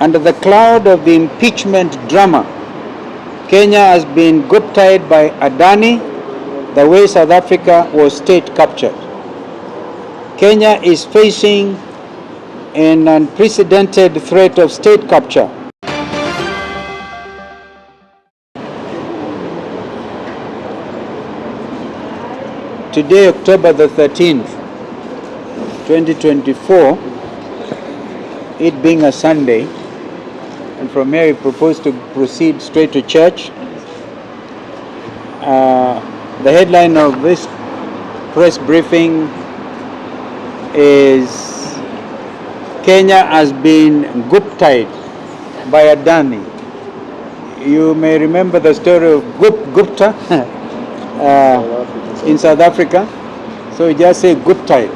Under the cloud of the impeachment drama, Kenya has been guptied by Adani the way South Africa was state captured. Kenya is facing an unprecedented threat of state capture. Today, October the 13th, 2024, it being a Sunday, and from here we propose to proceed straight to church. The headline of this press briefing is Kenya has been guptied by Adani. You may remember the story of Gupta in South Africa. So we just say guptied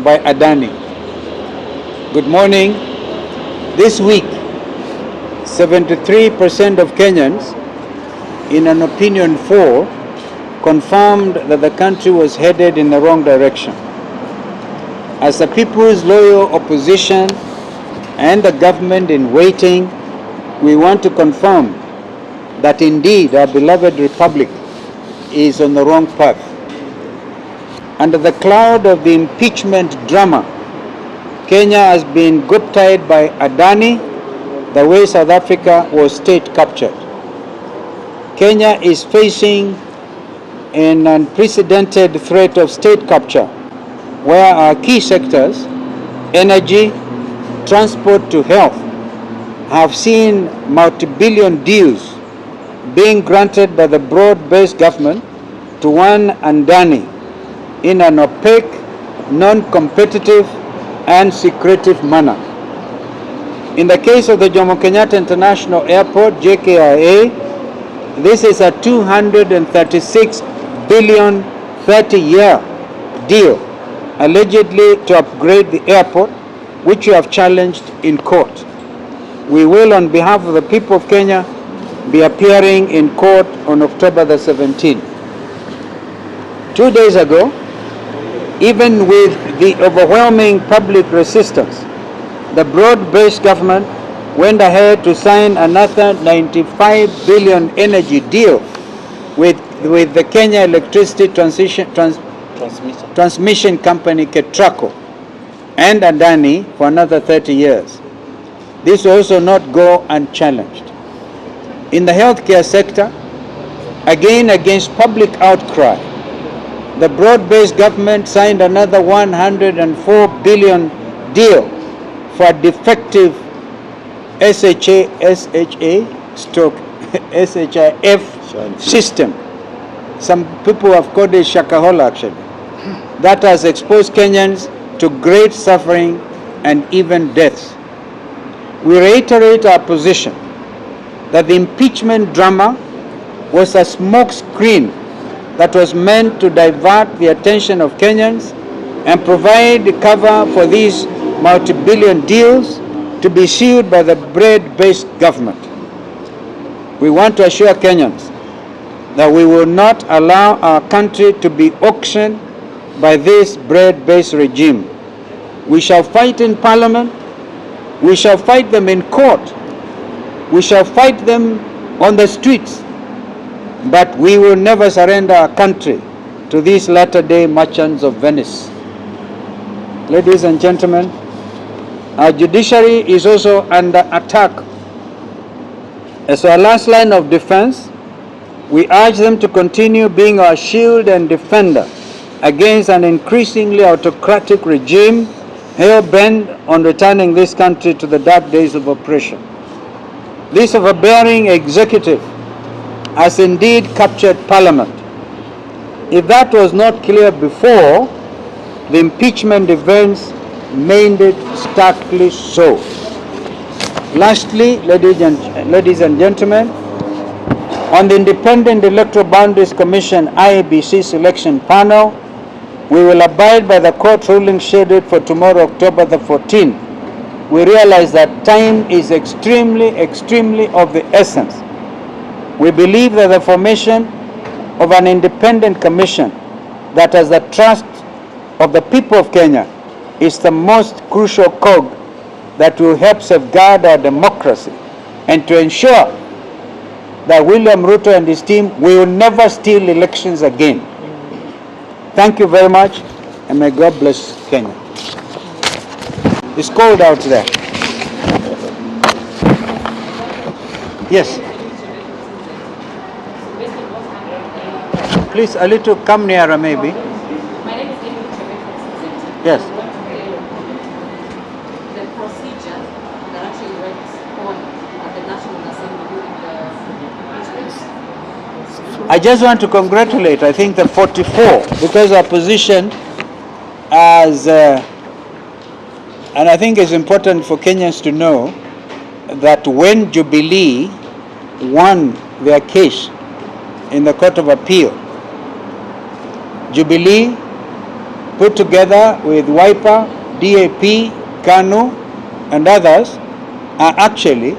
by Adani. Good morning. This week, 73% of Kenyans, in an opinion poll, confirmed that the country was headed in the wrong direction. As the people's loyal opposition and the government in waiting, we want to confirm that indeed our beloved republic is on the wrong path. Under the cloud of the impeachment drama, Kenya has been guptied by Adani the way South Africa was state captured. Kenya is facing an unprecedented threat of state capture, where our key sectors, energy, transport to health, have seen multi-billion deals being granted by the broad-based government to one Adani in an opaque, non-competitive, and secretive manner. In the case of the Jomo Kenyatta International Airport, JKIA, this is a 236 billion 30-year deal, allegedly to upgrade the airport, which we have challenged in court. We will, on behalf of the people of Kenya, be appearing in court on October the 17th. 2 days ago, even with the overwhelming public resistance, the broad-based government went ahead to sign another 95 billion energy deal with the Kenya Electricity Transmission Company, KETRACO, and Adani for another 30 years. This will also not go unchallenged. In the healthcare sector, again against public outcry, the broad-based government signed another 104 billion deal for a defective SHIF system. Some people have called it Shakahola actually. That has exposed Kenyans to great suffering and even deaths. We reiterate our position that the impeachment drama was a smoke screen that was meant to divert the attention of Kenyans and provide cover for these multi-billion deals to be sealed by the broad-based government. We want to assure Kenyans that we will not allow our country to be auctioned by this broad-based regime. We shall fight in Parliament, we shall fight them in court, we shall fight them on the streets, but we will never surrender our country to these latter-day merchants of Venice. Ladies and gentlemen, our judiciary is also under attack. As our last line of defense, we urge them to continue being our shield and defender against an increasingly autocratic regime hell-bent on returning this country to the dark days of oppression. This overbearing executive has indeed captured Parliament. If that was not clear before, the impeachment events made it starkly so. Lastly, ladies and gentlemen, on the Independent Electoral Boundaries Commission IEBC selection panel, we will abide by the court ruling scheduled for tomorrow, October the 14th. We realize that time is extremely of the essence. We believe that the formation of an independent commission that has the trust of the people of Kenya is the most crucial cog that will help safeguard our democracy and to ensure that William Ruto and his team will never steal elections again. Thank you very much, and may God bless Kenya. It's cold out there. Yes. Please, a little come nearer maybe. Yes. The procedure that actually went on at the National Assembly. I just want to congratulate, I think, the 44, because our position as, and I think it's important for Kenyans to know that when Jubilee won their case in the Court of Appeal, Jubilee put together with Wiper, DAP, KANU, and others are actually,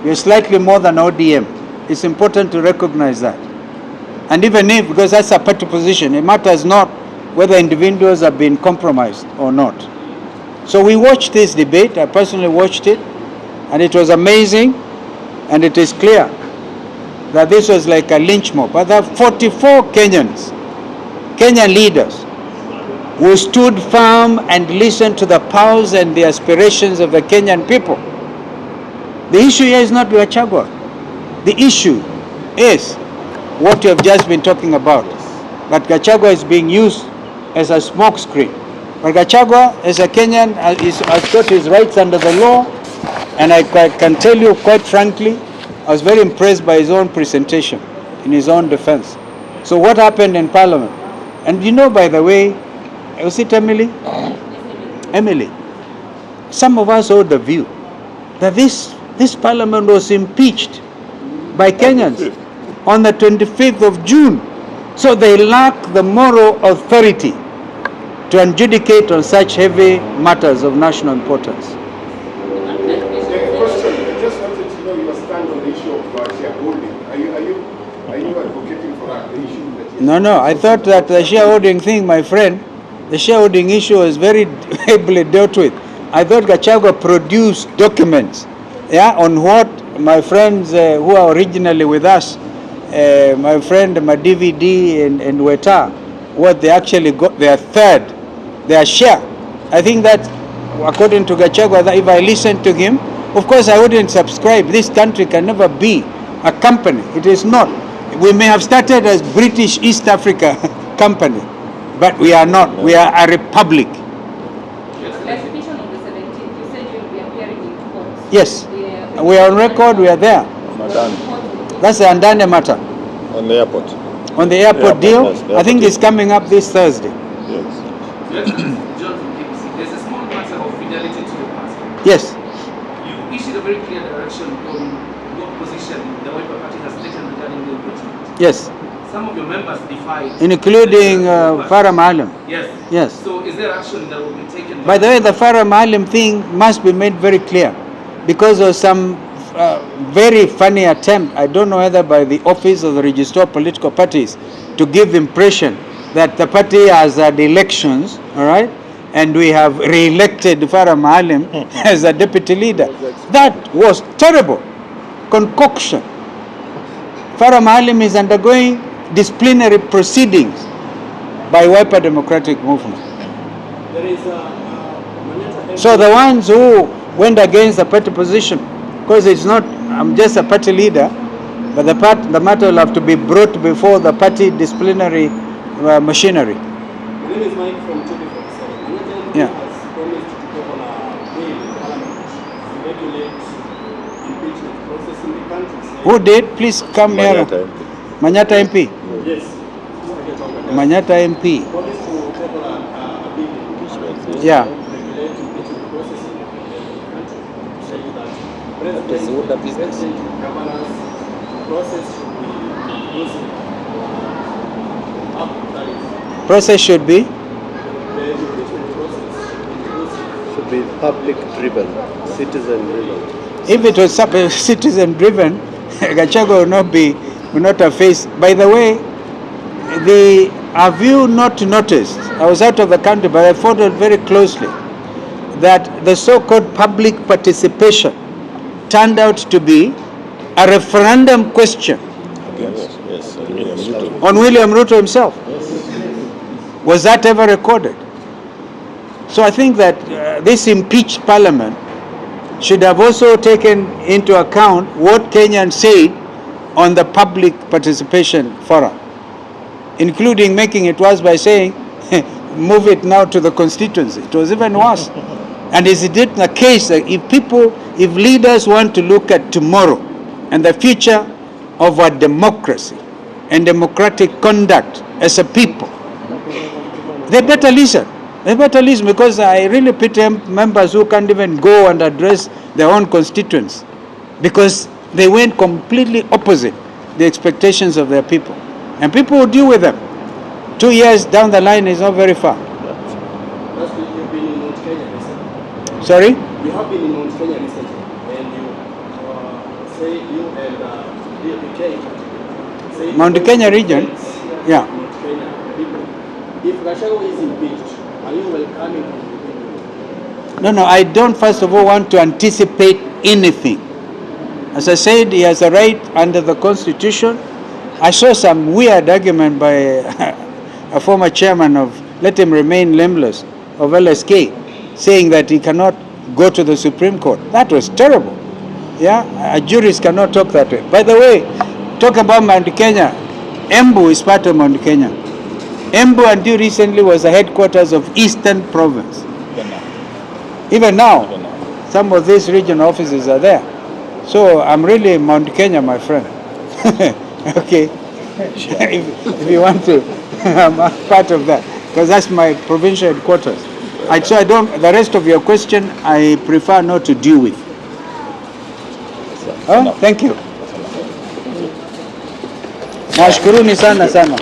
we're slightly more than ODM. It's important to recognize that. And even if, because that's a party position, it matters not whether individuals have been compromised or not. So we watched this debate, I personally watched it, and it was amazing, and it is clear that this was like a lynch mob. But there are 44 Kenyan leaders who stood firm and listened to the pulse and the aspirations of the Kenyan people. The issue here is not Gachagua. The issue is what you have just been talking about. That Gachagua is being used as a smokescreen. But Gachagua, as a Kenyan, has got his rights under the law, and I can tell you quite frankly, I was very impressed by his own presentation in his own defense. So what happened in Parliament? And you know, by the way, was it Emily? Emily. Some of us hold the view that this Parliament was impeached by Kenyans on the 25th of June. So they lack the moral authority to adjudicate on such heavy matters of national importance. I just wanted to know your stand on the issue of shareholding. Are you advocating for the issue that No, I thought that the shareholding thing, my friend, the shareholding issue was very ably dealt with. I thought Gachagua produced documents, on what my friends who are originally with us, my friend Madividi and Weta, what they actually got, their share. I think that, according to Gachagua, that if I listened to him, of course I wouldn't subscribe. This country can never be a company. It is not. We may have started as British East Africa company, but we are not. We are a republic. Exhibition on the 17th, you said you will be appearing in court. Yes, we are on record. We are there. That's the Adani matter. On the airport. On the airport deal, yes, the I think airport it's coming up this Thursday. Yes. John from KBC, there's a small matter of fidelity to your party. Yes. You issued a very clear direction on what position the Wiper Party has taken regarding the impeachment. Yes. Some of your members defied. Including Farah Maalim. Yes. Yes. So is there action that will be taken? By the way, the Farah Maalim thing must be made very clear, because of some very funny attempt, I don't know whether by the office of the Registrar of Political Parties, to give the impression that the party has had elections, all right, and we have re-elected Farah Maalim as a deputy leader. That was terrible concoction. Farah Maalim is undergoing disciplinary proceedings by Wiper Democratic Movement. So the ones who went against the party position, because it's not, I'm just a party leader, but the matter will have to be brought before the party disciplinary machinery. My name is Mike from 2047. Yeah. Has promised to take on a bill in Parliament to regulate impeachment process in the country. Who did? Please come nearer. Manyata MP. Yes. Manyata MP. Promised to take on a bill in impeachment. Yeah. Regulate impeachment process in the country. Saying that president governance process should be inclusive. Process should be? The impeachment process Should be public driven, citizen driven. If it was citizen driven, Gachagua will not have faced. By the way, have you not noticed, I was out of the country, but I followed very closely, that the so-called public participation turned out to be a referendum question on William Ruto himself. Was that ever recorded? So I think that this impeached parliament should have also taken into account what Kenyans said on the public participation forum, including making it worse by saying, move it now to the constituency. It was even worse. And is it the case that if leaders want to look at tomorrow and the future of our democracy and democratic conduct as a people, they better listen. They better listen, because I really pity members who can't even go and address their own constituents because they went completely opposite the expectations of their people. And people will deal with them. 2 years down the line is not very far. Last week you've been in Mount Kenya recently. Sorry? You have been in Mount Kenya recently, and you say you and DPK say Mount Kenya region? Yeah. Mount Kenya people. If Gachagua is impeached, are you welcoming him? No, I don't first of all want to anticipate anything. As I said, he has a right under the Constitution. I saw some weird argument by a former chairman of Let Him Remain Nameless of LSK, saying that he cannot go to the Supreme Court. That was terrible. Yeah, juries cannot talk that way. By the way, talk about Mount Kenya. Embu is part of Mount Kenya. Embu until recently was the headquarters of Eastern Province. Even now, some of these regional offices are there. So I'm really Mount Kenya, my friend. Okay. If you want to, I'm a part of that, because that's my provincial headquarters. So I don't. The rest of your question, I prefer not to deal with. Oh, thank you. Nashkuruni sana.